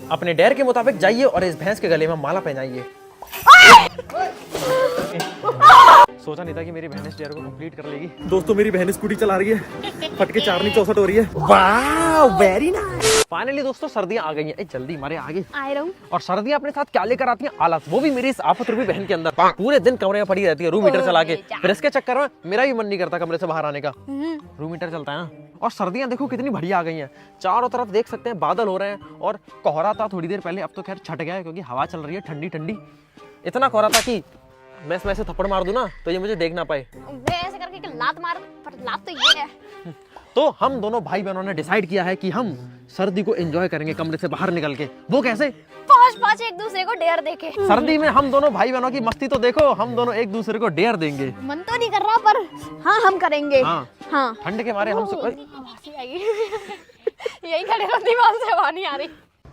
अपने डेयर के मुताबिक जाइए और इस भैंस के गले में माला पहनाइए। सोचा नहीं था कि मेरी बहन इस डेयर को कंप्लीट कर लेगी। दोस्तों मेरी बहन स्कूटी चला रही है, फटके 4/64 हो रही है। वाह वेरी नाइस। फाइनली दोस्तों सर्दियां आ गई हैं। जल्दी मारे आगे आए रहूं। और सर्दियां अपने साथ क्या लेकर आती हैं? आलस। वो भी मेरी इस आफत रूपी बहन के अंदर। पूरे दिन कमरे में पड़ी रहती है रूम हीटर चला के। फिर इसके चक्कर में मेरा भी मन नहीं करता कमरे से बाहर आने का। रूम हीटर चलता है ना। और सर्दियां देखो कितनी बढ़िया आ गई हैं। चारों तरफ देख सकते हैं बादल हो रहे हैं और कोहरा था थोड़ी देर पहले, अब तो खैर छट गया है क्योंकि हवा चल रही है ठंडी ठंडी। इतना कोहरा था कि मैं इसमें ऐसे थप्पड़ मार दूं ना तो ये मुझे देख ना पाए। मैं ऐसे करके कि लात मार, पर लात तो ये है। तो हम दोनों भाई बहनों ने डिसाइड किया है कि हम सर्दी को एंजॉय करेंगे कमरे से बाहर निकल के। वो कैसे? पाँच एक दूसरे को डेयर देके। सर्दी में हम दोनों भाई बहनों की मस्ती तो देखो। हम दोनों एक दूसरे को डेयर देंगे। मन तो नहीं कर रहा पर हाँ हम करेंगे। हाँ ठंड के मारे हम यही खड़े रहो, दिमाग से हवा नहीं आ रही।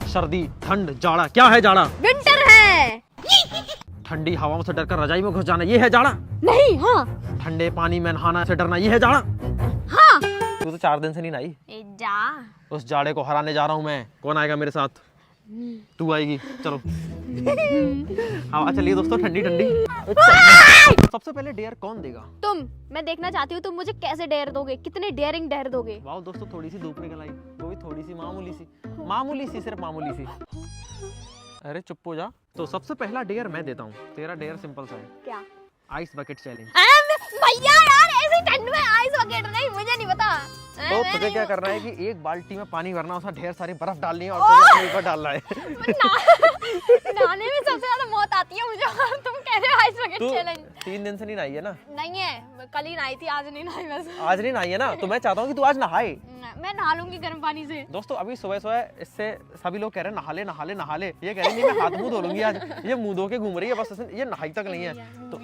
सर्दी ठंड जाड़ा, क्या है जाड़ा? विंटर है। ठंडी हवाओं से डरकर रजाई में घुस जाना, ये है जाड़ा? नहीं। हाँ। ठंडे पानी में नहाना से डरना, ये है जाड़ा? हाँ। तू तो 4 दिन से नहीं नहाई। जा। उस जाड़े को हराने जा रहा हूँ मैं। कौन आएगा मेरे साथ? तू आएगी। चलो हवा चलिए दोस्तों ठंडी ठंडी। सबसे पहले डेयर कौन देगा? तुम। मैं देखना चाहती हूँ तुम मुझे कैसे डेयर दोगे, कितने डेयरिंग डेयर दोगे। वाह दोस्तों थोड़ी सी धूप निकल आई, वो भी थोड़ी सी मामूली सी सिर्फ मामूली सी। अरे चुप हो जा। तो सबसे पहला डेयर मैं देता हूँ। तेरा डेयर सिंपल सा है। क्या? Ice bucket challenge. भैया यार ऐसी ठंड में आइस बकेट नहीं, मुझे नहीं पता। तो तुझे क्या करना है कि एक बाल्टी में पानी भरना, उसमें ढेर सारी बर्फ डालनी है और तुझे अपने ऊपर डालना है। नहाने में सबसे ज्यादा मौत आती है मुझे। तुम कह रहे हो आइस बकेट चैलेंज? 3 दिन से नहीं नहाई है ना? नहीं है, कल ही नहाई थी, आज नहीं नहाई बस। आज नहीं नहाई है ना? तो मैं चाहता हूँ कि तू आज नहाए। मैं नहा लूंगी गर्म पानी से। दोस्तों अभी सुबह सुबह इससे सभी लोग कह रहे हैं नहा ले नहा ले नहा ले। ये कह रही नहीं मैं हाथ मुंह धो लूंगी आज। ये मुंह धो के घूम रही है बस, ये नहाई तक नहीं है। तो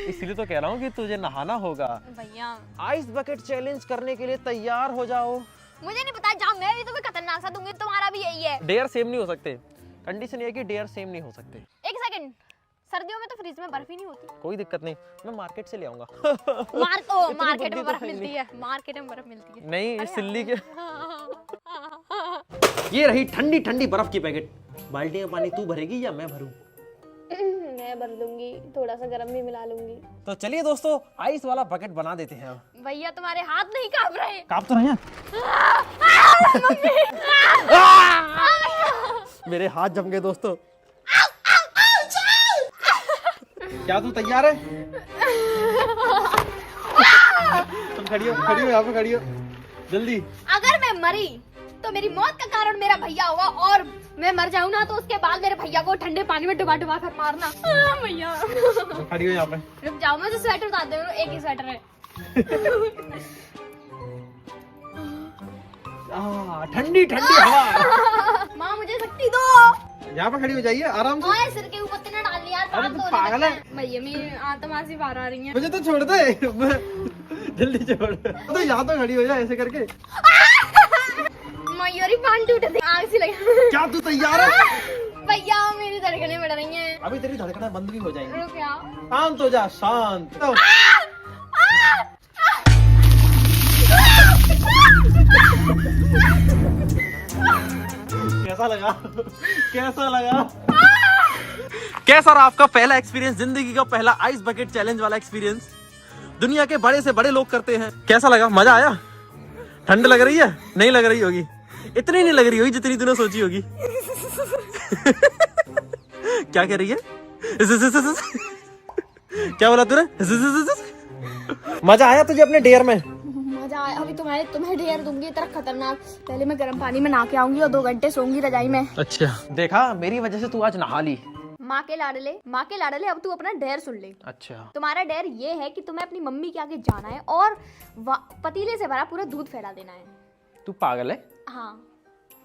इसलिए तो कह रहा हूँ कि तुझे नहाना होगा। भैया आइस बकेट चैलेंज करने के लिए तैयार हो जाओ। मुझे नहीं पता, जाओ मैं भी तुम्हें खतरनाक सा दूंगी, तुम्हारा भी यही है। डेयर सेम नहीं हो सकते। कंडीशन ये है कि डेयर सेम नहीं हो सकते। एक सेकंड, सर्दियों में तो फ्रिज में बर्फ ही नहीं होती। कोई दिक्कत नहीं, मैं मार्केट से ले आऊंगा। मार्केट में बर्फ मिलती है। मार्केट में बर्फ मिलती है। नहीं इस सिल्ली के। ये रही ठंडी ठंडी बर्फ की पैकेट। बाल्टी में पानी तू भरेगी या मैं भरूं? मैं भर दूंगी, थोड़ा सा गरम भी मिला लूंगी। तो चलिए दोस्तों आइस वाला बकेट बना देते हैं। भैया तुम्हारे हाथ नहीं कांप रहे? कांप तो रहे हैं। मेरे हाथ जम गए दोस्तों। क्या तू तैयार है? तुम खड़ी हो यहाँ पे खड़ी हो जल्दी। अगर मैं मरी तो मेरी मौत का कारण मेरा भैया होगा, और मैं मर जाऊँ ना तो उसके बाद मेरे भैया को ठंडे पानी में डुबा डुबा कर मारना। भैया खड़ी हो यहाँ पे। रुक जाओ, मुझे स्वेटर उतार दो, एक ही स्वेटर है। ठंडी ठंडी हवा। माँ मुझे शक्ति दो। यहाँ पे खड़ी हो जाइए आराम से। ओए सिर के ऊपर तेने डाल लिया। अरे तू पागल है। भैया मेरी आत्मा से बाहर आ रही है। मुझे तो छोड़ दे। जल्दी छोड़। तो यहाँ तो खड़ी हो जा ऐसे करके। मयूरी पान टूट गई, आग सी लगी। क्या तू तैयार है? भैया मेरी धड़कनें बढ़ रही हैं। अभी तेरी धड़कनें बंद भी हो जाएंगी। रुक यार। शांत हो जा शांत। कैसा लगा? कैसा लगा? कैसा रहा आपका पहला एक्सपीरियंस? जिंदगी का पहला आइस बकेट चैलेंज वाला एक्सपीरियंस। दुनिया के बड़े से बड़े लोग करते हैं। कैसा लगा? मजा आया? ठंड लग रही है? नहीं लग रही होगी, इतनी नहीं लग रही होगी जितनी तूने सोची होगी। क्या कह रही है? क्या बोला तूने? मजा आया तुझे अपने डेयर में? मजा आया। अभी तुम्हें ढेर दूंगी इतना खतरनाक। पहले मैं गर्म पानी में नहा के आऊंगी और 2 घंटे सोऊंगी रजाई में। अच्छा देखा, मेरी वजह से तू आज नहा ली। माँ के लाडले अब तू अपना डेयर सुन ले। अच्छा तुम्हारा डेयर ये है कि तुम्हें अपनी मम्मी के आगे जाना है और पतीले से भरा पूरा दूध फैला देना है। तू पागल है? हाँ।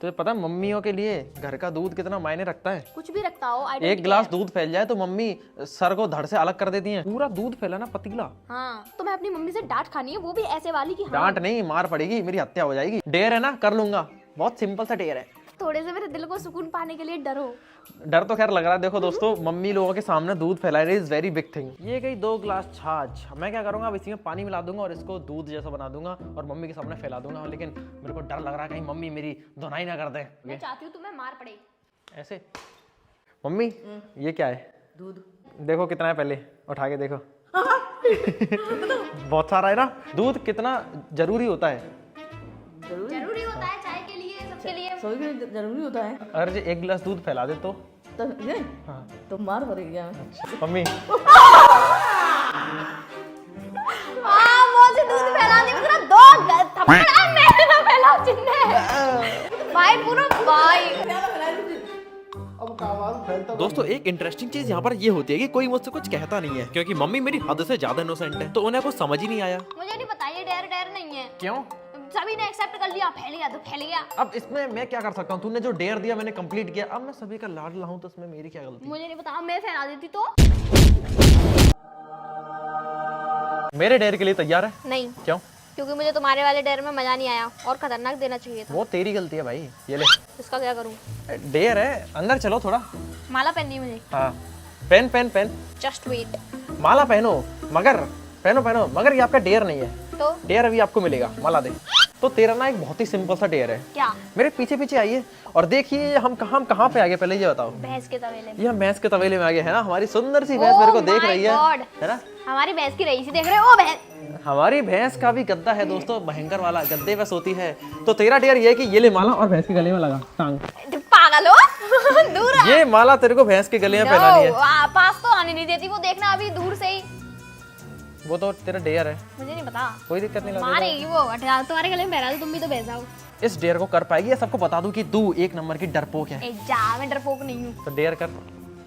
तुझे पता है मम्मियों के लिए घर का दूध कितना मायने रखता है? कुछ भी रखता हो। एक गिलास दूध फैल जाए तो मम्मी सर को धड़ से अलग कर देती हैं। पूरा दूध फैलाना पतीला। हाँ तुम्हें अपनी मम्मी से डांट खानी है, वो भी ऐसे वाली की। डांट नहीं, मार पड़ेगी, मेरी हत्या हो जाएगी। डेयर है ना, कर लूंगा। बहुत सिंपल सा डेयर है। थोड़े से मेरे दिल को सुकून पाने के लिए डरो। डर तो खैर लग रहा है। देखो दोस्तों, मम्मी लोगों के सामने दूध फैलाना इज वेरी बिग थिंग। ये गई 2 ग्लास छाछ। मैं क्या करूंगा, अब इसी में पानी मिला दूंगा और इसको दूध जैसा बना दूंगा और मम्मी के सामने फैला दूंगा। लेकिन मेरे को डर लग रहा है कहीं मम्मी मेरी धुनाई ना कर दे। मैं चाहती हूँ तुम्हें मार पड़े। ऐसे मम्मी, ये क्या है? दूध। देखो कितना है, पहले उठा के देखो। बहुत सारा है ना। दूध कितना जरूरी होता है? जरूरी होता है चाय के लिए, सबके लिए। सभी के लिए जरूरी होता है। अगर जो 1 गिलास दूध फैला दे तो ये हाँ। तो मार पड़ेगा। मम्मी मुझे दूध फैला दे, मेरा 2 थप्पड़ मैं ना फैलाऊं जिन्ने। भाई पूरा भाई। दोस्तों, एक इंटरेस्टिंग चीज यहाँ पर ये होती है कि कोई मुझसे कुछ कहता नहीं है, क्योंकि मम्मी मेरी हद से ज्यादा इनोसेंट है, तो उन्हें कुछ समझ ही नहीं आया। मुझे नहीं पता, ये डेयर नहीं है। क्यों? सभी ने एक्सेप्ट कर लिया, फैल गया तो फैल गया। अब इसमें मैं क्या कर सकता हूँ? तूने जो डेयर दिया मैंने कंप्लीट किया, अब मैं सभी का लाडला हूँ, तो इसमें मेरी क्या गलती? मुझे नहीं पता, मैं फैला देती तो। मेरे डेयर के लिए तैयार है? नहीं, क्यों? क्योंकि मुझे तुम्हारे वाले डेयर में मजा नहीं आया और खतरनाक देना चाहिए था। वो तेरी गलती है भाई। ये ले, इसका क्या करूं? डेयर है, अंदर चलो थोड़ा। माला पहननी है मुझे। हाँ, pen pen pen. Just wait. माला पहनो, मगर पहनो, मगर ये आपका डेयर नहीं है। तो डेयर अभी आपको मिलेगा, माला दे। तो तेरा ना एक बहुत ही सिंपल सा डेयर है। क्या? मेरे पीछे पीछे आइए और देखिए हम कहाँ पे आ गए, पहले ये बताओ। भैंस के तवेले में। ये हम भैंस के तवेले में आ गए है ना। हमारी सुंदर सी भैंस मेरे को देख रही है ना। हमारी भैंस की रही सी देख रहे हो? भैंस, हमारी भैंस का भी गद्दा है दोस्तों, भयंकर वाला गद्दे पे सोती है। तो तेरा डेयर ये है कि ये ले माला और भैंस के गले में लगा टांग। पागल हो। दूर आ। ये माला तेरे को भैंस के गले में पहनानी है। पास तो आने नहीं देती वो, देखना अभी दूर से ही। वो तो तेरा डेयर है, मुझे नहीं पता। कोई दिक्कत नहीं। मारेगी वो, हटा तुम्हारे गले में पहना दो, तुम भी तो भेजाओ। इस डेयर को कर पाएगी? या सबको बता दूं कि तू 1 नंबर की डरपोक है? जा, मैं डरपोक नहीं हूँ। तो डेयर कर।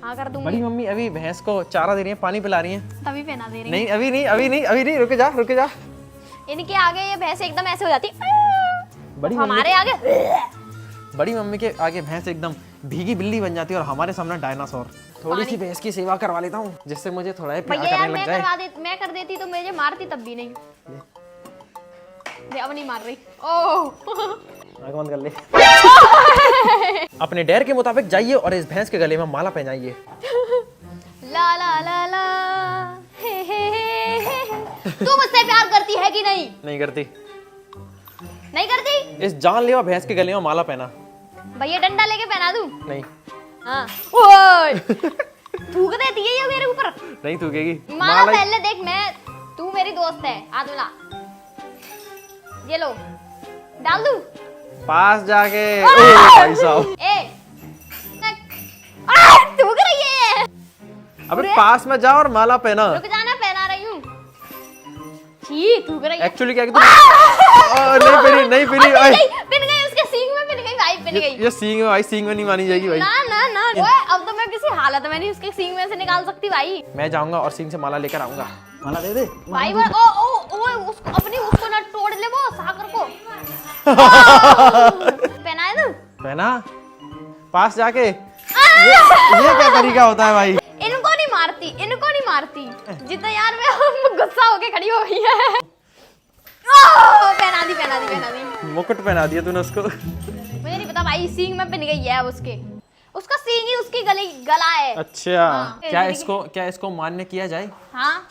हाँ कर दूंगी। बड़ी मम्मी अभी भैंस को चारा दे रही है, पानी पिला रही है। तभी पहना दे रही। नहीं अभी नहीं, रुक जा। इनके आगे ये भैंस एकदम ऐसे हो जाती। बड़ी हमारे आगे बड़ी मम्मी के आगे भैंस एकदम भीगी बिल्ली बन जाती है और हमारे सामने डायनासोर। थोड़ी सी भैंस की सेवा करवा लेता हूँ, जिससे मुझे थोड़ा ही प्यार भैया करने यार, लग मैं जाए। मैं कर देती तो मुझे मारती तब भी नहीं। अब नहीं मार रही। ओह आँख बंद कर ले। अपने डेयर के मुताबिक जाइए और इस भैंस के गले में माला पहनाइए। ला ला ला ला हे। तू मुझसे प्यार करती है कि नहीं? नहीं करती। नहीं करती? इस जानलेवा भैंस के गले में माला पहना। भैया डंडा लेके पहना दूं? नहीं। हाँ। ओए थूक देती है ये मेरे ऊपर। नहीं थूकेगी। माला पहन ले, देख मैं, तू मेरी दोस्त है। हाथ मिला, ये लो, डाल दूं? पास जाके। भाई साहब, थूक रही है। अबे पास में जाओ और माला पहना। रुक जाना, पहना रही हूँ। छी, थूक रही है। एक्चुअली क्या नहीं पिनी। पिन गई उसके सींग में, पिन गई भाई, पिन गई। ये सींग में भाई, सींग में नहीं मानी जाएगी भाई। ना ओए, अब तो मैं किसी हालत में नहीं उसके सींग में से निकाल सकती भाई। मैं जाऊंगा और सींग से माला लेकर आऊंगा। माला दे दे भाई वो उसको अपनी उसको ना तोड़ ले वो सागर को। पहनाए तू? पहना पास जाके। ये क्या तरीका होता है भाई? इनको नहीं मारती। जितना यार मैं गुस्सा होके खड़ी हो गई है। पहना दी। मुकुट पहना दिया तूने उसको। मुझे नहीं पता भाई, सींग में पिन गई है उसका सींग ही उसकी गला है। अच्छा। हाँ। क्या इसको मान्य किया जाए? हाँ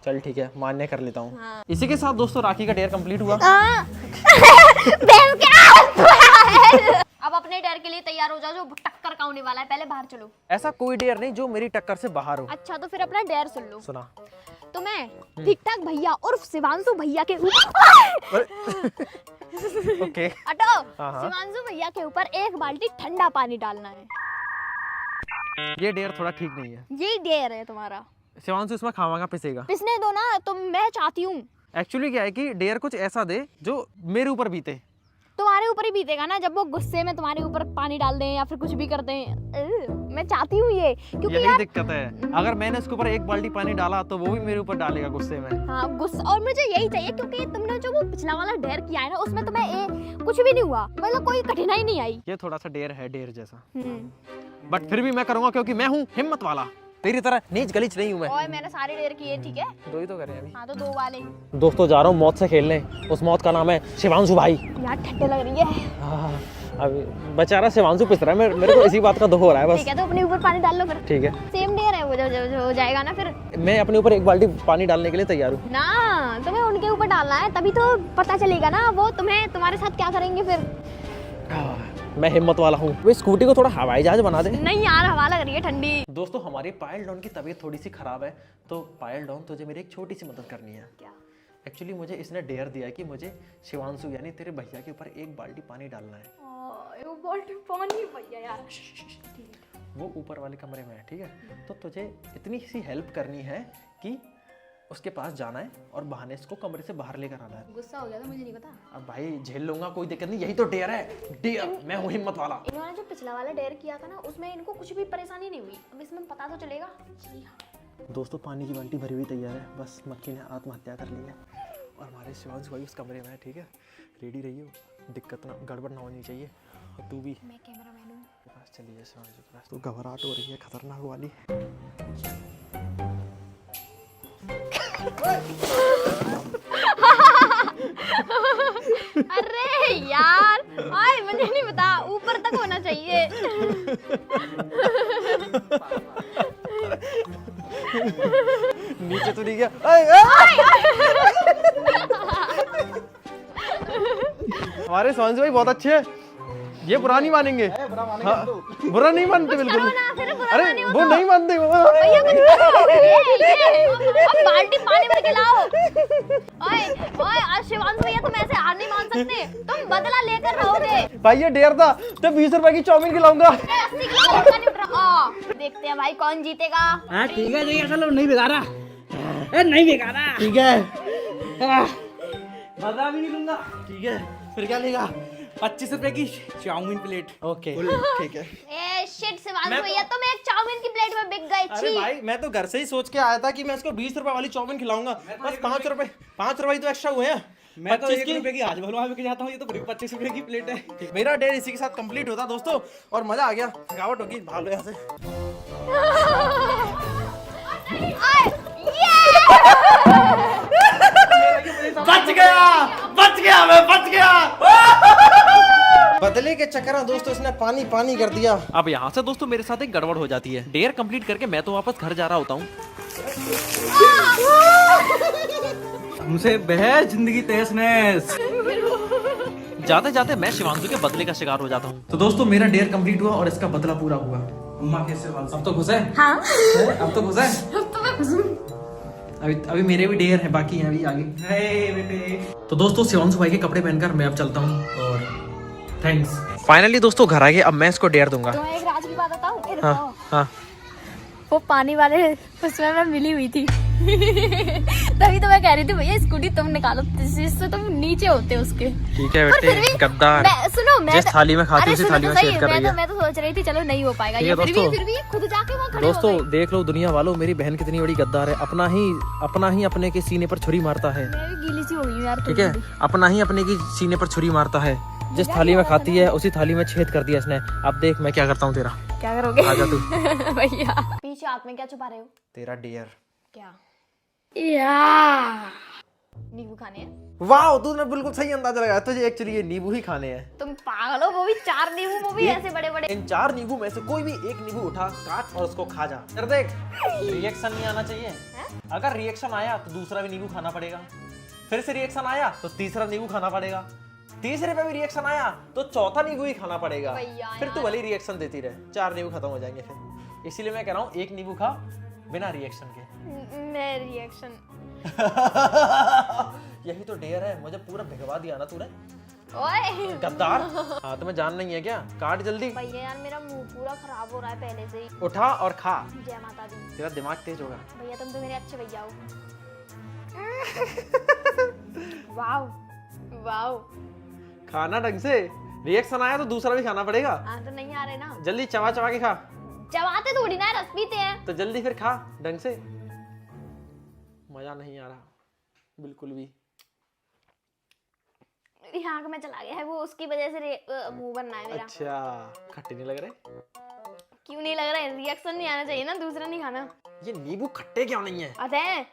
चल ठीक है, मान्य कर लेता हूँ। हाँ। इसी के साथ दोस्तों राखी का डेयर कंप्लीट हुआ। अब अपने डेयर के लिए तैयार हो जाओ, जो टक्कर का होने वाला है। पहले बाहर चलो। ऐसा कोई डेयर नहीं जो मेरी टक्कर से बाहर हो। अच्छा तो फिर अपना डेयर सुन लो। सुना। तो मैं ठीक ठाक भैया उर्फ शिवांशु भैया के ओके। हटो। हाँ। शिवांशु भैया के ऊपर 1 बाल्टी ठंडा पानी डालना है। ये डेयर थोड़ा ठीक नहीं है। ये डेयर है तुम्हारा। शिवांशु इसमें खावागा पिसेगा। पिसने दो ना, तो मैं चाहती हूँ। एक्चुअली क्या है कि डेयर कुछ ऐसा दे जो मेरे ऊपर बीते। तुम्हारे ऊपर ही बीतेगा ना, जब वो गुस्से में तुम्हारे ऊपर पानी डाल दें या फिर कुछ भी कर दें। मैं चाहती हूँ ये, क्योंकि यही यार दिक्कत है। अगर मैंने उसके ऊपर 1 बाल्टी पानी डाला तो वो भी मेरे ऊपर डालेगा गुस्से में। हाँ गुस्सा, और मुझे यही चाहिए क्योंकि तुमने जो वो पिछला वाला डेयर किया है ना, उसमें तुम्हें कुछ भी नहीं हुआ, मतलब कोई कठिनाई नहीं आई। ये थोड़ा सा डेयर है, डेयर जैसा। बट फिर भी मैं करूंगा क्योंकि मैं हूँ हिम्मत वाला। तेरी तरह नीच गलीच नहीं हूँ मैं। और मैंने सारे डेयर किए, ठीक है? 2 ही तो करे अभी। हाँ तो 2 वाले। दोस्तों जा रहा हूँ मौत से खेलने। उस मौत का नाम है शिवांशु भाई। यार ठंडे लग रही है। अब बेचारा शिवांशु पिस रहा है, मेरे को इसी बात का दुख हो रहा है बस। ठीक है, तो अपने ऊपर पानी डाल लो फिर। ठीक है, सेम डेयर है वो, जो हो जाएगा ना फिर। मैं अपने ऊपर एक बाल्टी पानी डालने के लिए तैयार हूँ। ना, तुम्हें उनके ऊपर डालना है, तभी तो पता चलेगा ना वो तुम्हारे साथ क्या करेंगे फिर। मैं हिम्मत वाला हूँ। वे स्कूटी को थोड़ा हवाई जहाज बना दे। नहीं यार, हवा लग रही है ठंडी। दोस्तों हमारी पायल डॉन की तबीयत थोड़ी सी खराब है, तो पायल डॉन तुझे मेरी एक छोटी सी मदद करनी है। क्या? एक्चुअली मुझे इसने डेयर दिया है कि मुझे शिवांशु यानी तेरे भैया के ऊपर एक बाल्टी पानी डालना है। वो बाल्टी पानी भैया यार। वो ऊपर वाले कमरे में है, ठीक है? तो तुझे इतनी सी हेल्प करनी है कि उसके पास जाना है और बहाने इसको कमरे से बाहर लेकर आना है। गुस्सा हो गया था, मुझे नहीं पता। अब भाई झेल लूंगा, कोई दिक्कत नहीं, यही तो डेयर है। डेयर, मैं हूँ हिम्मत वाला। इन्होंने जो पिछला वाला डेयर किया था ना, उसमें इनको कुछ भी परेशानी नहीं हुई। अब इसमें पता तो चलेगा। दोस्तों पानी की बाल्टी भरी हुई तैयार है, बस मक्खी ने आत्महत्या कर ली है और हमारे शिवांशु भाई उस कमरे में है, ठीक है? रेडी रहिए, दिक्कत ना, गड़बड़ ना होनी चाहिए। और तू भी मैं कैमरामैन हूँ। पास चलिए शिवांशु के पास। तो घबराहट हो रही है खतरनाक वाली। अरे यार, आए मुझे नहीं पता, ऊपर तक होना चाहिए। नीचे तो नहीं गया। हमारे शिवांशु भाई बहुत अच्छे हैं, ये बुरा नहीं मानेंगे। हाँ, बुरा नहीं मानते बिल्कुल। अरे वो नहीं मानते। भैया कुछ करो। अब बाल्टी पानी भर के लाओ। ओए ओए, आज शिवांशु भैया तुम ऐसे हार नहीं मान सकते, तुम बदला लेकर रहोगे। भाई ये डेयर था, तो 20 रुपए की चाउमीन खिलाऊंगा। 80 किलो का नहीं उठ रहा। देखते हैं भाई कौन जीतेगा। ठीक है चलो, नहीं बिगाड़ा, नहीं बिगाड़ा। ठीक है, मजा भी नहीं लूंगा। ठीक है, फिर क्या लेगा? 25 रुपए की चाउमीन प्लेट। ओके ठीक है। ए शिट शिवांशु भैया, तुम एक चाउमीन की प्लेट में बिक गए। अरे भाई मैं तो घर से ही सोच के आया था कि मैं इसको 20 रुपए वाली चाउमीन खिलाऊंगा, बस 5 रुपए तो एक्स्ट्रा हुए हैं। मैं तो 1 रुपए की आज भलवा के जाता हूँ, ये तो 25 रुपए की प्लेट है। मेरा डेयर इसी के साथ कंप्लीट होता दोस्तों, और मजा आ गया। थकावट होगी, भागो यहाँ से। बच गया मैं, बच गया। बदले के चक्कर में दोस्तों इसने पानी पानी कर दिया। अब यहाँ से दोस्तों मेरे साथ एक गड़बड़ हो जाती है। डेयर कंप्लीट करके मैं तो वापस घर जा रहा होता हूँ। मुझसे बहस जिंदगी तहस नहस। जाते जाते मैं शिवांशु के बदले का शिकार हो जाता हूँ। तो दोस्तों मेरा डेयर कंप्लीट हुआ और इसका बदला पूरा हुआ। अम्मा कैसे हाल? अब तो खुश है? हाँ, अब तो खुश है? अब तो मैं खुश हूँ। अभी मेरे भी डेयर है, बाकी हैं अभी आगे। बेटे। तो दोस्तों शिवांशु भाई के कपड़े पहनकर मैं अब चलता हूँ और थैंक्स। फाइनली दोस्तों घर आ गए, अब मैं इसको डेयर दूंगा। तो एक राज की बात बताऊं? हाँ हाँ, वो पानी वाले उसमें मैं मिली हुई थी। तभी तो मैं कह रही थी भैया स्कूटी तुम निकालो, इससे तुम नीचे होते उसके। ठीक है पर फिर बेटे, भी गद्दार। सुनो, मैं जिस थाली में खाती अरे उसी सुनो थाली तो में सही, छेद कर रही है। मैं तो सोच रही थी चलो नहीं हो पाएगा ठीक ये, है दोस्तों। फिर भी खुद जाके वहाँ खड़े हो दोस्तों गए। देख लो दुनिया वालों, मेरी बहन कितनी बड़ी गद्दार है। अपना ही अपने के सीने पर छुरी मारता है। मैं भी गीली सी हो गई हूँ यार। ठीक है, अपना ही अपने की सीने पर छुरी मारता है। जिस थाली में खाती है उसी थाली में छेद कर दिया इसने। अब देख मैं क्या करता हूँ तेरा। क्या करोगे? आजा तू। भैया पीछे हाथ में क्या छुपा रहे हो? तेरा डेयर। क्या? या नींबू खाने हैं? वाह, तूने बिल्कुल सही अंदाजा लगाया। तुझे एक्चुअली ये नींबू ही खाने हैं। तुम पागल हो, वो भी 4 नींबू, वो भी ऐसे बड़े बड़े। इन 4 नींबू में से कोई भी एक नींबू उठा, काट और उसको खा जा। कर देख, रिएक्शन नहीं आना चाहिए। अगर रिएक्शन आया तो दूसरा भी नींबू खाना पड़ेगा, फिर से रिएक्शन आया तो तीसरा नींबू खाना पड़ेगा, तीसरे पे भी रिएक्शन आया तो चौथा नींबू ही खाना पड़ेगा। फिर तू भले रिएक्शन देती रहे, 4 नींबू खत्म हो जाएंगे फिर। इसीलिए मैं कह रहा हूँ एक नींबू खा बिना रिएक्शन के। मैं रिएक्शन। यही तो डेयर है, मुझे पूरा भिगवा दिया ना तूने, ओए गद्दार। हाँ तुम्हें जान नहीं है क्या? काट जल्दी। भैया यार मेरा मुंह पूरा खराब हो रहा है पहले से ही। उठा और खा, जय माता दी। तेरा दिमाग तेज होगा। भैया तुम तो मेरे अच्छे भैया हो। Wow wow. खाना ढंग से, रिएक्शन आया तो दूसरा भी खाना पड़ेगा। हाँ तो नहीं आ रहे ना, जल्दी चबा चबा के खा। चबाते थोड़ी ना, रस पीते हैं। तो जल्दी फिर खा ढंग से। मजा नहीं आ रहा बिल्कुल भी। मेरी आंख में चला गया है वो, उसकी वजह से मुंह बनना है मेरा। अच्छा, खट्टे नहीं लग रहे? क्यों नहीं लग रहा है? रिएक्शन नहीं आना चाहिए ना, दूसरा नहीं खाना। ये नींबू खट्टे क्यों नहीं है? अरे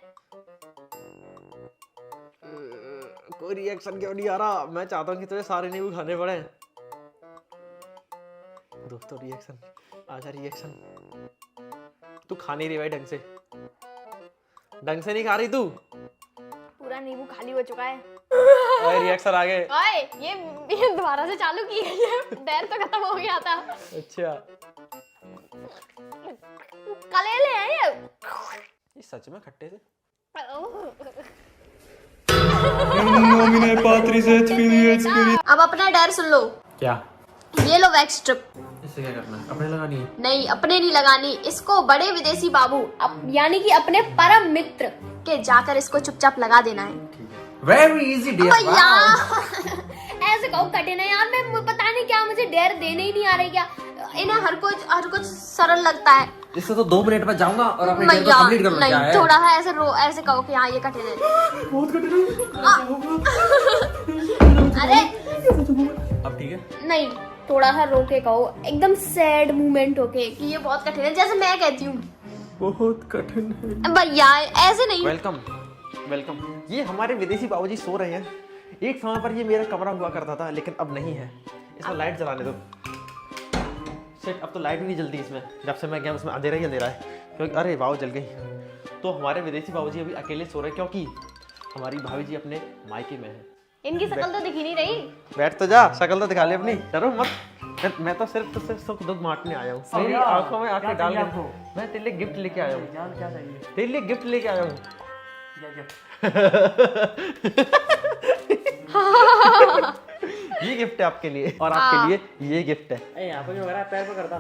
कोई रिएक्शन क्यों नहीं आ रहा? मैं चाहता हूँ कि तुझे सारे नींबू खाने पड़े। दोस्तों रिएक्शन, आजा रिएक्शन। तू खा नहीं रही भाई ढंग से नहीं खा रही तू। पूरा नींबू खाली हो चुका है। ओए रिएक्शन आ गए। ओए ये दोबारा से चालू की है, ये डर तो खत्म हो गया था। अच्छा कलेले हैं ये। ये सच में खट्टे थे। अब अपना डर सुन लो। क्या? ये लो वैक्स स्ट्रिप। इससे क्या करना है? अपने लगानी है? नहीं, अपने नहीं लगानी, इसको बड़े विदेशी बाबू यानी कि अपने परम मित्र के जाकर इसको चुपचाप लगा देना है। Very easy dear. ऐसे कहो कठिन है यार, मैं पता नहीं क्या मुझे डेयर देने ही नहीं आ रही क्या। इन्हें हर कुछ सरल लगता है। इससे तो 2 मिनट में जाऊंगा और अपने डेयर को कंप्लीट कर लूंगा। नहीं, थोड़ा है ऐसे कहो कि हाँ ये कठिन है। बहुत कठिन है। अरे अब ठीक है? नहीं, थोड़ा सा रोके कहो, एकदम सैड मूवमेंट होके कि ये बहुत कठिन है, जैसे मैं कहती हूँ बहुत कठिन है भैया, ऐसे नहीं। Welcome welcome. ये हमारे विदेशी बाबूजी सो रहे हैं। एक समय पर ये मेरा कमरा हुआ करता था, लेकिन अब नहीं है। इसमें लाइट जलाने दो। शिट, अब तो लाइट भी नहीं जलती इसमें। जब से मैं गया उसमें अंधेरा ही अंधेरा है, क्योंकि अरे वाव जल गई। तो हमारे विदेशी बाबूजी अभी अकेले सो रहे हैं, क्योंकि हमारी भाभी जी अपने मायके में है। इनकी शक्ल तो दिख ही नहीं रही। बैठ तो जा, शक्ल तो दिखा ले अपनी। डरो मत, मैं तो सिर्फ सुख दुख बांटने आया हूँ। मेरी आंखों में आंखें डाल के मैं तेरे लिए गिफ्ट लेके आया हूँ। क्या चाहिए? तेरे लिए गिफ्ट लेके आया हूँ। ये गिफ्ट है आपके लिए, और आपके लिए ये गिफ्ट है। यहाँ पे क्यों कर रहा है? पैर पे करता।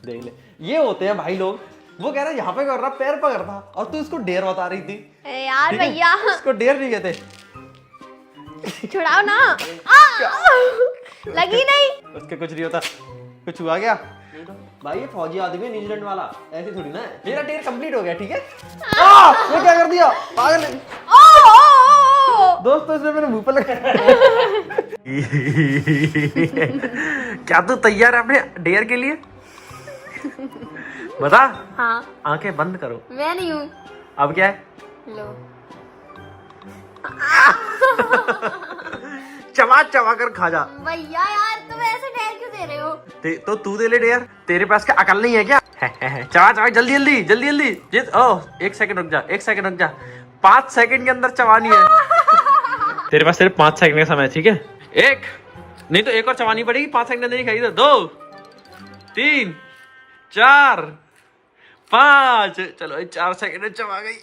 देख ले, ये होते हैं भाई लोग। वो कह रहा है यहाँ पे कर रहा, पैर पे करता, और तू इसको डेयर बता रही थी। यार ठीक है? भैया इसको डेयर नहीं कहते। छुड़ाओ ना। लगी नहीं। उसके कुछ नहीं होता। कुछ हुआ क्या? भाई ये फौजी आदमी है न्यूजीलैंड वाला, ऐसे थोड़ी ना है। मेरा डेयर कंप्लीट हो गया, ठीक है? वो क्या कर दिया पागल है। दोस्तों इसमें मेरे मुंह पर लगा। क्या तू तैयार है अपने डेयर के लिए? बता। हाँ, आंखें बंद करो। मैं नहीं हूँ। अब क्या है? लो। चबा चबा कर खा जा। भैया यार तुम ऐसे डर क्यों दे रहे हो? तो तू दे ले डेयर। तेरे पास क्या अकल नहीं है क्या? चबा चबा जल्दी जल्दी जल्दी जल्दी। ओह 1 सेकंड रुक जा, 1 सेकंड रुक जा। 5 सेकंड के अंदर चबानी है। तेरे पास सिर्फ 5 सेकंड का समय है, ठीक है? 1 नहीं तो 1 और चबानी पड़ेगी। 5 सेकंड नहीं खाई तो 2 3 4 5। चलो 4 सेकंड में चबा गई।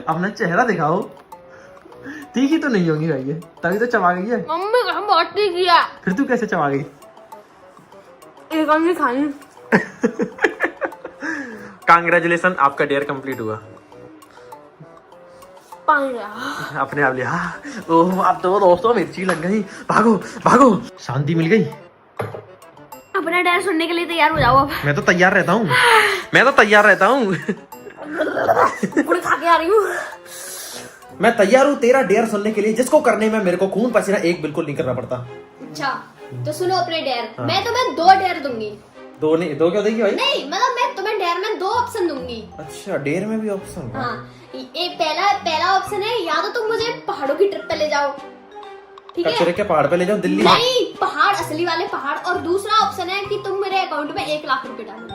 अपना चेहरा दिखाओ। तीखी तो नहीं होगी भाई ये, तभी तो चबा गई है। मम्मी को हम बहुत नहीं किया। फिर तू कैसे चबा गई? एक आदमी खानी। कांग्रेचुलेशन, आपका डेयर कंप्लीट हुआ। पानी अपने आप लिया। ओह अब तो दोस्तों मिर्ची लग गई। भागो भागो, शांति मिल गई। अपना डर सुनने के लिए तैयार हो जाओ अब। मैं तो तैयार रहता हूँ। मैं तो तैयार रहता हूँ। पूरी खा के आ रही हूँ। मैं तैयार हूँ तेरा डेयर सुनने के लिए, जिसको करने में मेरे को खून पसीना एक बिल्कुल नहीं करना पड़ता। अच्छा तो सुनो अपने डेयर। हाँ। मैं तुम्हें 2 डेयर दूंगी। 2 नहीं, 2 क्यों देगी भाई? नहीं मतलब मैं तुम्हें डेयर में 2 ऑप्शन दूंगी। अच्छा डेयर में भी ऑप्शन? हाँ, एक पहला ऑप्शन है, या तो तुम मुझे पहाड़ों की ट्रिप पे ले जाओ, ठीक है? कचरे के पहाड़ पे ले जाओ, दिल्ली? नहीं, पहाड़, असली वाले पहाड़। और दूसरा ऑप्शन है कि तुम मेरे अकाउंट में 1 लाख रुपए डालो।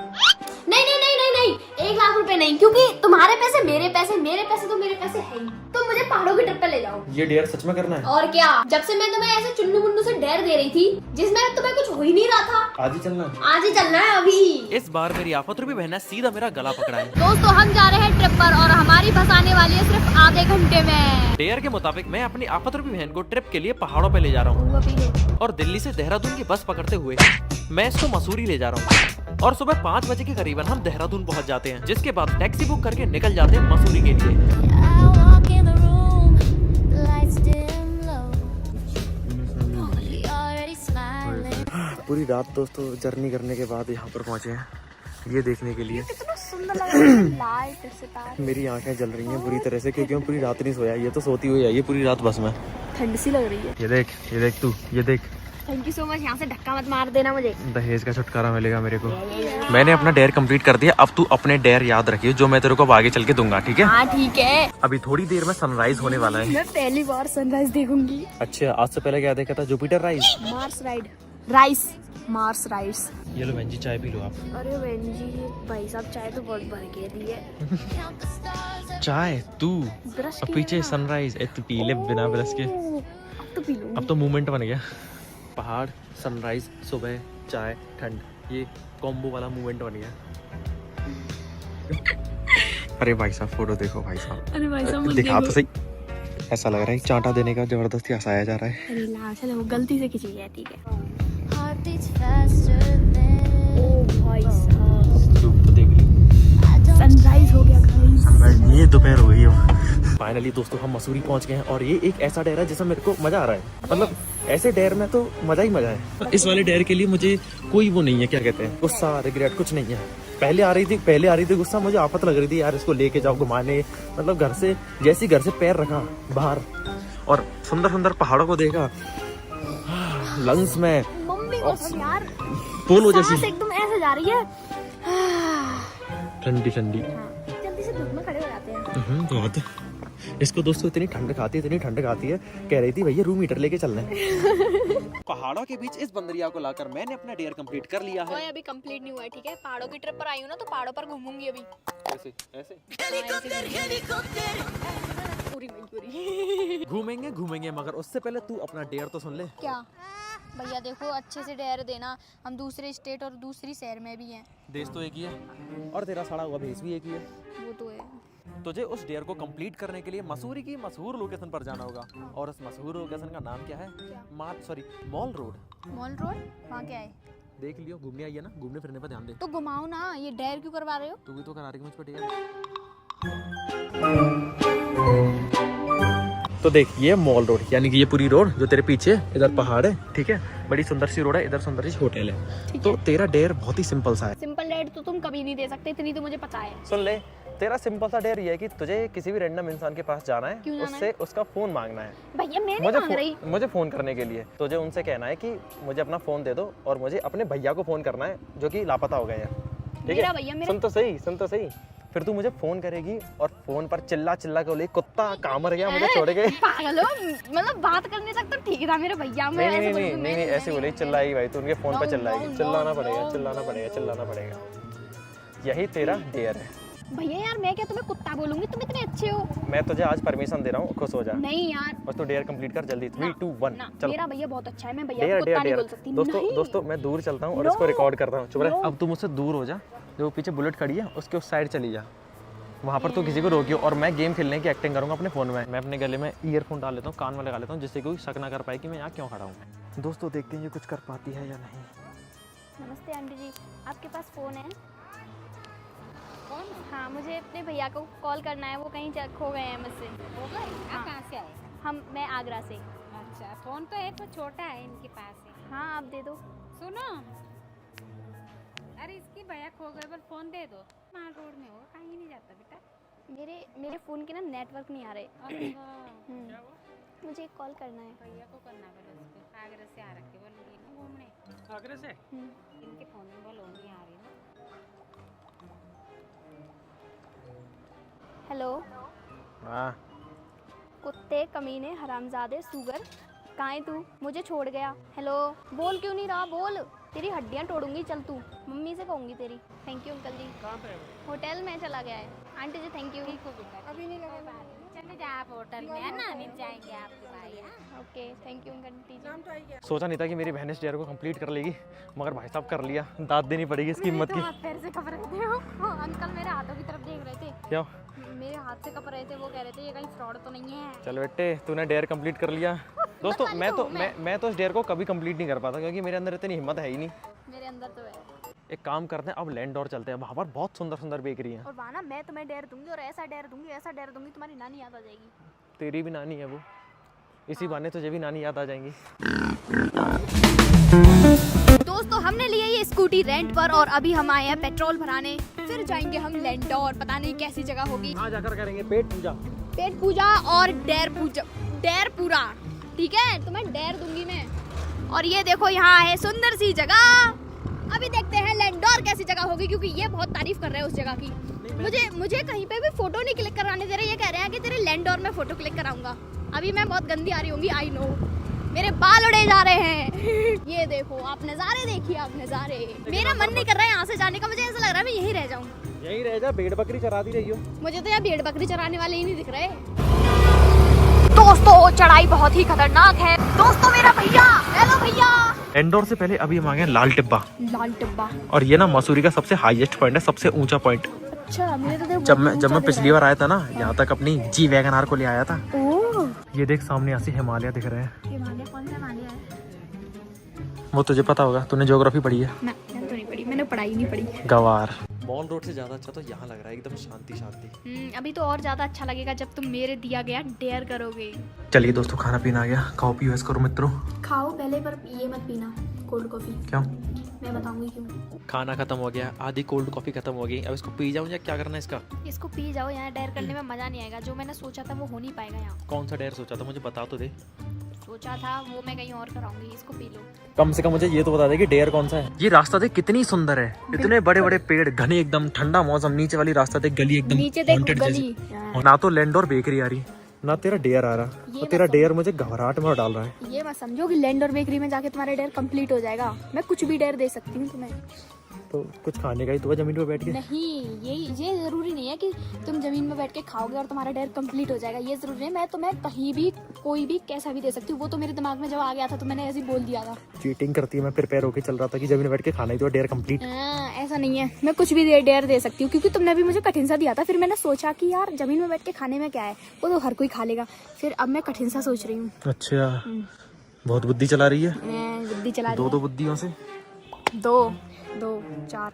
नहीं नहीं नहीं नहीं नहीं, 1 लाख रुपए नहीं, क्योंकि तुम्हारे पैसे मेरे पैसे, मेरे पैसे तो मेरे पैसे है ही। तुम मुझे पहाड़ों की ट्रिप पे ले जाओ। ये डेयर सच में करना है? और क्या, जब से मैं तुम्हें ऐसे चुन्नू मुन्नू से डेयर दे रही थी, जिसमें तुम्हें कुछ हो ही नहीं रहा था। आज ही चलना है? आज ही चलना है अभी। इस बार मेरी आफत रूपी बहन ने सीधा मेरा गला पकड़ा है। दोस्तों हम जा रहे हैं ट्रिप पर, और हमारी बस आने वाली है सिर्फ आधे घंटे में। डेयर के मुताबिक मैं अपनी आफत रूपी बहन को ट्रिप के लिए पहाड़ों पे ले जा रहा हूँ, और दिल्ली से देहरादून की बस पकड़ते हुए मैं इसको मसूरी ले जा रहा हूँ, और सुबह 5 बजे के करीबन हम देहरादून पहुँच जाते हैं, जिसके बाद टैक्सी बुक करके निकल जाते हैं मसूरी के लिए। पूरी रात दोस्तों जर्नी करने के बाद यहाँ पर पहुँचे हैं, ये देखने के लिए। कितना सुंदर लग रहा है, लाइट सितारे। मेरी आंखें जल रही हैं बुरी तरह से, क्योंकि मैं पूरी रात नहीं सोया। ये तो सोती हुई है ये पूरी रात बस में। ठंड सी लग रही है। ये देख तू, ये देख। थैंक यू सो मच, यहाँ से धक्का मत मार देना मुझे। दहेज का छुटकारा मिलेगा मेरे को। मैंने अपना डेयर कंप्लीट कर दिया, अब तू अपने डेयर याद रखिए, जो मैं तेरे को आगे चल के दूंगा, ठीक है? हाँ ठीक है। अभी थोड़ी देर में सनराइज होने वाला है। मैं पहली बार सनराइज देखूंगी। अच्छा, आज से पहले क्या देखा था? Jupiter rise, Mars ride. Rice, Mars rice. ये लो बहन जी, चाय पी लो आप। अरे बहन जी, भाई साहब चाय तो बहुत भर के दी है। चाय तू ब्रश और पीछे सनराइज, तू पी ले बिना ब्रश के। अब तो पी लो। अब तो मूवमेंट बन गया। पहाड़, सनराइज, सुबह, चाय, ठंड, ये कॉम्बो वाला मूवमेंट बन गया। अरे भाई साहब फोटो देखो भाई साहब। अरे भाई साहब दिखा तो सही। ऐसा लग रहा है चांटा देने का जबरदस्ती हंसाया जा रहा है। अरे ना, चलो वो गलती से खिंची है, ठीक है। ओ भाई साहब, धूप तो देख ली। सनराइज हो गया गाइस। ये दोपहर हो गई अब। फाइनली दोस्तों हम मसूरी पहुंच गए हैं और ये एक ऐसा डेरा है जिसमें मेरे को मजा आ रहा है। मतलब ऐसे डेर में तो मजा ही मजा है। इस वाले डेर के लिए मुझे कोई वो नहीं है, क्या कहते हैं, गुस्सा रिग्रेट कुछ नहीं है। पहले आ रही थी गुस्सा, मुझे आफत लग रही थी यार इसको लेके जाओ घुमाने। मतलब घर से जैसे घर से पैर रखा बाहर और सुंदर सुंदर पहाड़ों को देखा, लंग्स में मम्मी को सब यार पोलो जैसी सांस एकदम ऐसे जा रही है। ठंडी ठंडी। जल्दी से धूप में खड़े हो जाते हैं। बहुत। इसको दोस्तों इतनी ठंड खाती है, कह रही थी भैया रूम हीटर लेके चलना है। पहाड़ों के बीच इस बंदरिया को लाकर मैंने अपना डेयर कंप्लीट कर लिया है। ओए अभी कंप्लीट नहीं हुआ है, ठीक है। पहाड़ों की ट्रिप पर आई हूँ ना, तो पहाड़ों पर घूमूंगी अभी। ऐसे पूरी घूमेंगे मगर उससे पहले तू अपना डेयर तो सुन ले। क्या भैया, देखो अच्छे से डेयर देना, हम दूसरे स्टेट और दूसरी शहर में भी हैं। देश तो एक ही है और तेरा सड़ा हुआ भेस भी एक ही है। वो तो है। तुझे उस डेयर को कंप्लीट करने के लिए मसूरी की मशहूर लोकेशन पर जाना होगा और उस मशहूर लोकेशन का नाम क्या है? Mall road. मॉल रोड, वहाँ क्या है? देख लियो, घूमने आई है ना, घूमने फिरने पर ध्यान दे। तो घुमाओ ना, ये डेयर क्यों करवा रहे हो? तू भी तो करा रही है मुझ पर डेयर। तो देख ये मॉल रोड, यानी कि ये पूरी रोड जो तेरे पीछे, इधर पहाड़ है, ठीक है, बड़ी सुंदर सी रोड है, इधर सुंदर सी होटल है। तो तेरा डेयर बहुत ही सिंपल सा है। सिंपल डेयर तो तुम कभी नहीं दे सकते, इतनी तो मुझे पता है। सुन ले, तेरा सिंपल सा डेयर ये है कि तुझे किसी भी रैंडम इंसान के पास जाना है, उससे उसका फोन मांगना है। भैया मैं नहीं मांग रही। मुझे फोन करने के लिए तुझे उनसे कहना है कि मुझे अपना फोन दे दो और मुझे अपने भैया को फोन करना है जो कि लापता हो गए हैं, ठीक है। सुन तो सही। फिर तू मुझे फोन करेगी और फोन पर चिल्ला के बोले कुत्ता कहाँ मर गया, मुझे छोड़ के। पागल हो, मतलब बात करने तक तो ठीक था मेरे भैया। नहीं ऐसे बोले, चिल्लाई भाई, तू उनके फोन पर चिल्लाएगी। चिल्लाना पड़ेगा। यही तेरा डेयर है। भैया यार मैं क्या तुम्हें कुत्ता बोलूंगी, तुम इतने अच्छे हो। मैं तुझे आज परमिशन दे रहा हूँ, खुश हो जा। नहीं यार, बस तू डेयर कंप्लीट कर जल्दी। 3, 2, 1 चल। मेरा भैया बहुत अच्छा है, मैं भैया को कुत्ता नहीं बोल सकती। दोस्तों मैं दूर चलता हूँ और इसको रिकॉर्ड करता हूँ। चुप रह। अब तू मुझसे दूर हो जा, जो पीछे बुलेट खड़ी है उसके उस साइड चली जा, वहाँ पर तो किसी को रोकियो और मैं गेम खेलने की एक्टिंग करूँगा अपने फ़ोन में। मैं अपने गले में ईयरफोन डाल लेता हूँ, कान में लगा लेता हूँ, जिससे कोई शक ना कर पाए कि मैं यहाँ क्यों खड़ा हूँ। दोस्तों देखते हैं ये कुछ कर पाती है या नहीं। नमस्ते आंटी जी, आपके पास फ़ोन है? हाँ, मुझे अपने भैया को कॉल करना है, वो कहीं खो गए हैं मुझसे। हो गए? आप कहाँ से आए? मैं आगरा से। अच्छा, फोन तो है, तो छोटा है इनके पास है। हाँ आप दे दो। सुनो, अरे इसकी भैया खो गए, पर फोन दे दो। वहाँ रोड में हो, कहीं नहीं जाता बेटा। मेरे फ़ोन के ना नेटवर्क नहीं आ रहे। अच्छा, मुझे एक कॉल करना है। भैया को करना पड़ेगा उसको। आगरा से आ रखे बोल घूमने। आगरा से? इनके फोन में बोलो नहीं आ रही ना। हेलो। हाँ कुत्ते, कमीने, हरामजादे, सुगर, कहाँ है तू? मुझे छोड़ गया। हेलो, बोल क्यों नहीं रहा? बोल, तेरी हड्डियाँ तोड़ूंगी। चल तू, मम्मी से कहूँगी तेरी। Thank you uncle ji. कहाँ पे? होटल में चला गया है। Aunty ji thank you. ठीक हो बेटा, अभी नहीं लगे। चले जा आप होटल में, है ना, मिल जाएंगे आपके भाई। ओके थैंक यू आंटी जी। सोचा नहीं था कि मेरी बहन इस डेयर को कंप्लीट कर लेगी, मगर भाई साहब कर लिया। दाद देनी पड़ेगी इसकी हिम्मत की। हाथ पैर से कप रहे थे वो अंकल मेरे हाथों की तरफ देख रहे थे। क्या? मेरे हाथ से कप रहे थे, वो कह रहे थे ये कहीं फ्रॉड तो नहीं है। चल बेटे, तूने डेयर कंप्लीट कर लिया। दोस्तों मैं तो इस डेयर को कभी कंप्लीट नहीं कर पाता क्योंकि मेरे अंदर इतनी हिम्मत है ही नहीं। मेरे अंदर तो है। एक काम करते हैं, अब लैंडोर चलते हैं, वहाँ पर बहुत सुंदर सुंदर बेकरी है। और वहाँ ना मैं तुम्हें डेयर दूंगी और ऐसा डेयर दूंगी तुम्हारी नानी याद आ जाएगी। तेरी भी नानी है वो, इसी बहाने तुझे भी नानी याद आ जाएंगी। दोस्तों हमने लिया ये स्कूटी रेंट पर और अभी हम आए हैं पेट्रोल भराने, फिर जाएंगे हम लैंडोर, पता नहीं कैसी जगह होगी। हाँ जाकर करेंगे पेट पूजा और डेर पूरा, ठीक है, तुम्हें डेर दूंगी मैं। और ये देखो यहाँ है सुंदर सी जगह। अभी देखते हैं लैंडोर कैसी जगह होगी, क्योंकि ये बहुत तारीफ कर रहे हैं उस जगह की। मुझे कहीं पे भी फोटो नहीं क्लिक कराने दे रहे, ये कह रहे हैं कि तेरे लैंडोर में फोटो क्लिक कराऊंगा। अभी मैं बहुत गंदी आ रही होंगी, आई नो। मेरे बाल उड़े जा रहे हैं। ये देखो, आप नजारे देखिए, आप नजारे। मेरा मन नहीं कर रहा है यहाँ से जाने का, मुझे ऐसा लग रहा है मैं यहीं रह जाऊँ। यही रह जा, भेड़ बकरी चराती रही हो। मुझे तो यहाँ भेड़ बकरी चराने वाले ही नहीं दिख रहे। दोस्तों चढ़ाई बहुत ही खतरनाक है। दोस्तों मेरा भैया, हेलो भैया। इंदौर से पहले अभी हम आ गए लाल टिब्बा, लाल टिब्बा। और ये ना मसूरी का सबसे हाईएस्ट पॉइंट है, सबसे ऊंचा पॉइंट। अच्छा, मुझे तो जब मैं पिछली बार आया था ना, यहाँ तक अपनी जी वैगन आर को ले आया था। ओह, ये देख सामने ऐसे हिमालय दिख रहे हैं। हिमालय कौन सा हिमालय है? वो तुझे पता होगा, तूने ज्योग्राफी पढ़ी है। ना, मैंने तो नहीं पढ़ी, मैंने पढ़ाई नहीं पढ़ी। गवार। मॉल रोड से ज्यादा अच्छा तो यहाँ लग रहा है, एकदम शांति शांति। अभी तो और ज्यादा अच्छा लगेगा जब तुम मेरे दिया गया डेयर करोगे। चलिए दोस्तों, खाना पीना आ गया, खाओ पियो ऐस करो मित्रों। खाओ पहले, पर ये मत पीना कोल्ड कॉफी। क्यों? मैं बताऊंगी क्यों। खाना खत्म हो गया, आधी कोल्ड कॉफी खत्म हो गई, अब इसको पी जाऊं या क्या करना है इसका? इसको पी जाओ, यहाँ डेयर करने में मजा नहीं आएगा। जो मैंने सोचा था वो हो नहीं पाएगा यहाँ। कौन सा डेयर सोचा था, मुझे बता तो दे। सोचा था वो मैं कहीं और कराऊंगी, इसको पी लो। कम से कम मुझे ये तो बता दे कि डेयर कौन सा है। ये रास्ता देख कितनी सुंदर है, इतने बड़े बड़े पेड़, घने एकदम, ठंडा मौसम, नीचे वाली रास्ता देख, गली एकदम नीचे देखो haunted गली। जैसी। ना तो लैंड और बेकरी आ रही, ना तेरा डेयर आ रहा। तो तेरा डेयर मुझे घबराहट में डाल रहा है। ये मत समझो कि लैंड और बेकरी में जाके तुम्हारा डेयर कंप्लीट हो जाएगा। मैं कुछ भी डेयर दे सकती हूँ तुम्हें। तो कुछ खाने का ही तो है जमीन पे बैठ के। नहीं, ये जरूरी नहीं है कि तुम जमीन में बैठ के खाओगे और तुम्हारा डेयर कंप्लीट हो जाएगा। ये जरूरी नहीं है। मैं तुम्हें कहीं भी, कोई भी, कैसा भी दे सकती हूँ। वो तो मेरे दिमाग में जब आ गया था तो मैंने ऐसे ही बोल दिया था। चीटिंग करती है, मैं प्रिपेयर होकर चल रहा था कि जमीन में बैठ के खाना ही तो डेयर कंप्लीट। ऐसा नहीं है, मैं कुछ भी डेयर दे सकती हूँ, क्योंकि तुमने भी मुझे कठिन सा दिया था। फिर मैंने सोचा कि यार जमीन में बैठ के खाने में क्या है, वो तो हर कोई खा लेगा। फिर अब मैं कठिन सा सोच रही हूँ। अच्छा, बहुत बुद्धि चला रही है। बुद्धि चला दो बुद्धियों से दो 4।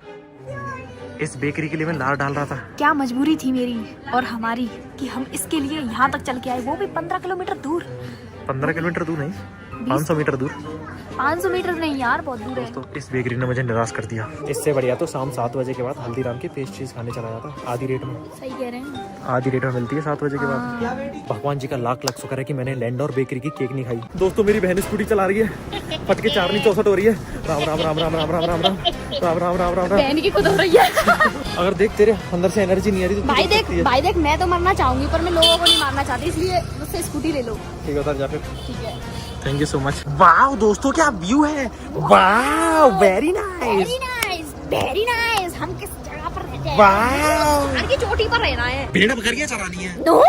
इस बेकरी के लिए मैं लार डाल रहा था। क्या मजबूरी थी मेरी और हमारी कि हम इसके लिए यहाँ तक चल के आए, वो भी 15 किलोमीटर दूर। 15 किलोमीटर दूर नहीं, 500 मीटर दूर। 500 मीटर नहीं यार, बहुत दूर है। तो इस बेकरी ने मुझे निराश कर दिया। इससे बढ़िया तो शाम 7 बजे के बाद हल्दीराम की पेस्ट्रीज खाने चला जाता, आधी रेट में। सही कह रहे हैं। आधी रेट में मिलती है 7 बजे के बाद। भगवान जी का लाख लाख शुक्र है कि मैंने लैंड और बेकरी की केक नहीं खाई। दोस्तों मेरी बहन स्कूटी चला रही है, फटके 4 64 हो रही है। राम राम राम राम राम राम राम राम राम राम राम राम। बहन की खुद हो रही है। अगर देख तेरे अंदर से एनर्जी नहीं आ रही तो भाई देख, मैं तो मरना चाहूंगी पर मैं लोगों को नहीं मारना चाहती, इसलिए मुझसे स्कूटी ले लो। ठीक है, उतर जा फिर। ठीक है, थैंक यू सो मच। वाह दोस्तों क्या व्यू है, वाह वेरी नाइस, वेरी नाइस। हम किस जगह पर रहते हैं? वाह, पहाड़ की चोटी पर रहना है। भेड़ बकरियां चरानी है। नो,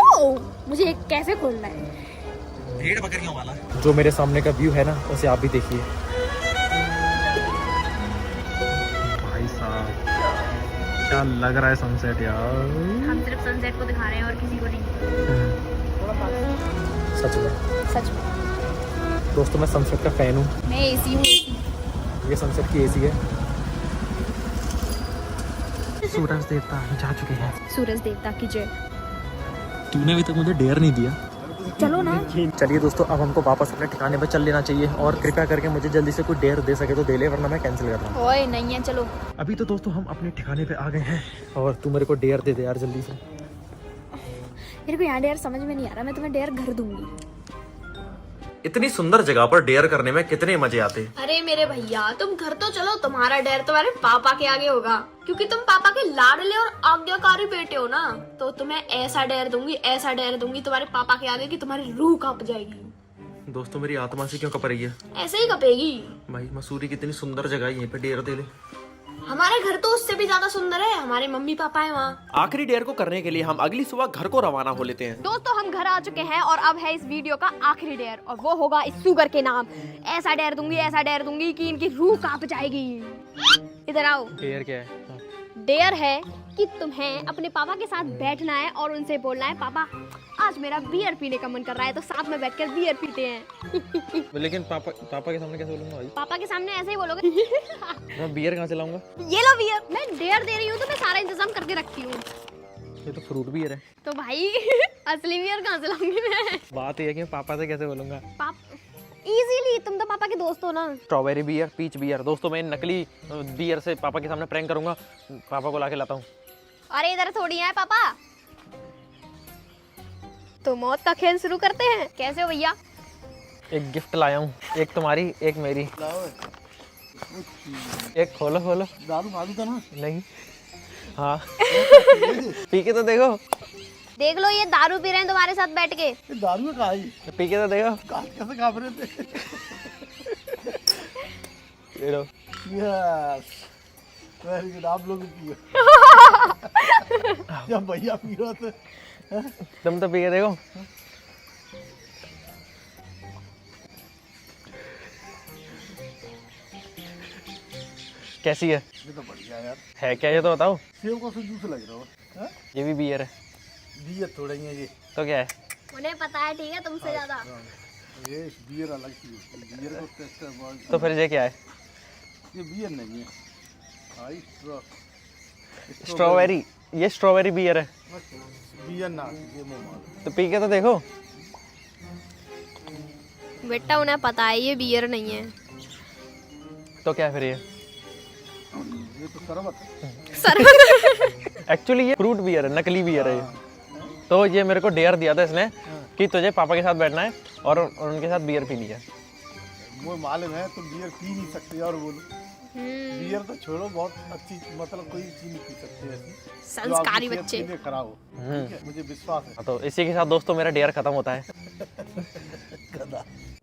मुझे कैसे खोलना है? भेड़ बकरियों वाला। जो मेरे सामने का व्यू है ना, उसे आप भी देखिए। भाई साहब क्या लग रहा है सनसेट यार। हम सिर्फ सनसेट को दिखा रहे हैं और किसी को नहीं। सच में सच में दोस्तों, मैं सनसेट का फैन हूँ। मैं एसी हूँ। ये सनसेट की एसी है। सूरज देवता जा चुके हैं। सूरज देवता की जय। तूने अभी तक मुझे डेयर नहीं दिया। चलो ना। चलिए दोस्तों, अब हमको वापस अपने ठिकाने पर चल लेना चाहिए, और कृपया करके मुझे जल्दी से कोई डेयर दे सके तो दे ले, वरना मैं कैंसिल कर रहा हूँ। ओए नहीं है, चलो। अभी तो दोस्तों हम अपने ठिकाने पे आ गए हैं, और तू मेरे को डेयर दे दे यार जल्दी से। मेरे को यहाँ डेयर समझ में नहीं आ रहा, मैं तुम्हें डेयर घर दूंगी। इतनी सुंदर जगह पर डेयर करने में कितने मजे आते। अरे मेरे भैया, तुम घर तो चलो, तुम्हारा डेयर तुम्हारे पापा के आगे होगा, क्योंकि तुम पापा के लाडले और आज्ञाकारी बेटे हो ना। तो तुम्हें ऐसा डेयर दूंगी, ऐसा डेयर दूंगी तुम्हारे पापा के आगे कि तुम्हारी रूह कांप जाएगी। दोस्तों मेरी आत्मा से क्यों कप रही है? ऐसे ही कपेगी। भाई मसूरी कितनी सुंदर जगह है, यहीं पे डेयर दे ले। हमारे घर तो उससे भी ज्यादा सुंदर है, हमारे मम्मी पापा है वहाँ। आखिरी डेयर को करने के लिए हम अगली सुबह घर को रवाना हो लेते हैं। दोस्तों हम घर आ चुके हैं और अब है इस वीडियो का आखिरी डेयर, और वो होगा इस सुगर के नाम। ऐसा डेयर दूंगी, ऐसा डेयर दूंगी कि इनकी रूह कांप जाएगी। इधर आओ। डेयर क्या है? डेयर है कि तुम्हें अपने पापा के साथ बैठना है और उनसे बोलना है, पापा आज मेरा बियर पीने का मन कर रहा है, तो साथ में बैठकर बियर पीते हैं। लेकिन पापा के सामने कैसे बोलूंगा भाई? पापा के सामने ऐसे ही बोलोगे। मैं बियर कहाँ से लाऊंगा? ये लो बियर। मैं डेयर दे रही हूँ तो मैं सारा इंतजाम करके रखती हूँ। ये तो फ्रूट बियर है। तो भाई असली बियर कहाँ से लाऊंगी मैं? बात ये है कि पापा से कैसे बोलूंगा? इजीली, तुम तो पापा के दोस्त हो ना। Strawberry beer, peach beer. दोस्तों मैं नकली बियर से पापा के सामने प्रैंक करूंगा, पापा को लाके लाता हूँ। अरे इधर थोड़ी है पापा। तो मौत का खेल शुरू करते हैं। कैसे हो भैया? एक गिफ्ट लाया हूँ, एक तुम्हारी एक मेरी। एक खोलो खोलो। दारू मारू था ना? नहीं। हाँ पी के तो देखो। देख लो ये दारू पी रहे हैं तुम्हारे साथ बैठ के। ये दारू में कहा ही पी के तो देखो। कैसे कांप रहे थे। ये लो। यस वेरी गुड, आप लोग भी पियो। जब भैया पी रहे थे। तुम तो पी के देखो। कैसी है? ये तो बढ़िया यार, है क्या ये तो बताओ। सेब का जूस लग रहा है। ये भी बियर है बियर थोड़ा ही है ये। तो क्या है? उन्हें पता है, ठीक है, तुमसे ज्यादा। ये बियर अलग चीज है, बियर का टेस्ट है बहुत। तो फिर ये क्या है? ये बियर नहीं है, हाई स्ट्रॉबेरी। ये स्ट्रॉबेरी बियर है। बियर ना, ये मोमाल। तो पी के तो देखो। बेटा उन्हें पता है ये बियर नहीं है। तो क्या फिर ये तो शरबत है। एक्चुअली ये फ्रूट बियर है, नकली बियर है ये। तो ये मेरे को डेयर दिया था इसने कि तुझे पापा के साथ बैठना है और उनके साथ बियर पीनी है। वो मालूम है तुम बियर पी नहीं सकते और बोलो बियर तो छोड़ो, बहुत अच्छी मतलब कोई चीज नहीं पी सकते ऐसी संस्कारी जो आपकी बच्चे। सेहत के लिए खराब हो। ठीक है, मुझे विश्वास है। तो इसी के साथ दोस्तों मेरा डेयर खत्म होता है।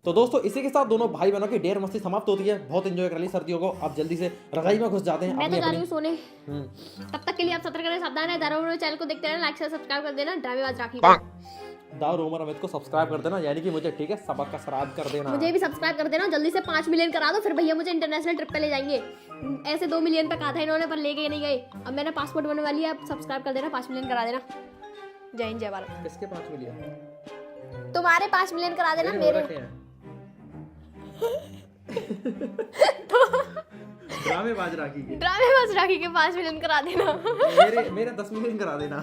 तो दोस्तों इसी के साथ दोनों भाई बहनों की डेयर मस्ती समाप्त होती है। बहुत एंजॉय कर ली सर्दियों को। अब जल्दी से रजाई में घुस जाते हैं। मैं तो जा रही हूँ सोने। हम्म। तब तक के लिए आप सतर्क रहें, सावधान रहें। दारू चैनल को देखते रहना, लाइक से सब्सक्राइब कर देना। ड्रामेबाज राखी को। दाऊद उमर अमित को सब्सक्राइब कर देना, यानी कि मुझे, ठीक है, सबक का श्राद्ध कर देना। मुझे भी सब्सक्राइब कर देना, जल्दी से 5 मिलियन करा दो, फिर भैया मुझे इंटरनेशनल ट्रिप पे ले जाएंगे। ऐसे 2 मिलियन पे कहा था इन्होंने, पर लेके नहीं गए। अब मैंने पासपोर्ट बनवा लिया, अब सब्सक्राइब कर देना, 5 मिलियन करा देना। जय हिंद जय भारत। किसके 5 मिलियन? तुम्हारे 5 मिलियन करा देना, मेरे ड्रामेबाज राखी के ड्रामेबाज राखी के 5 मिलियन करा देना। मेरे 10 मिलियन करा देना।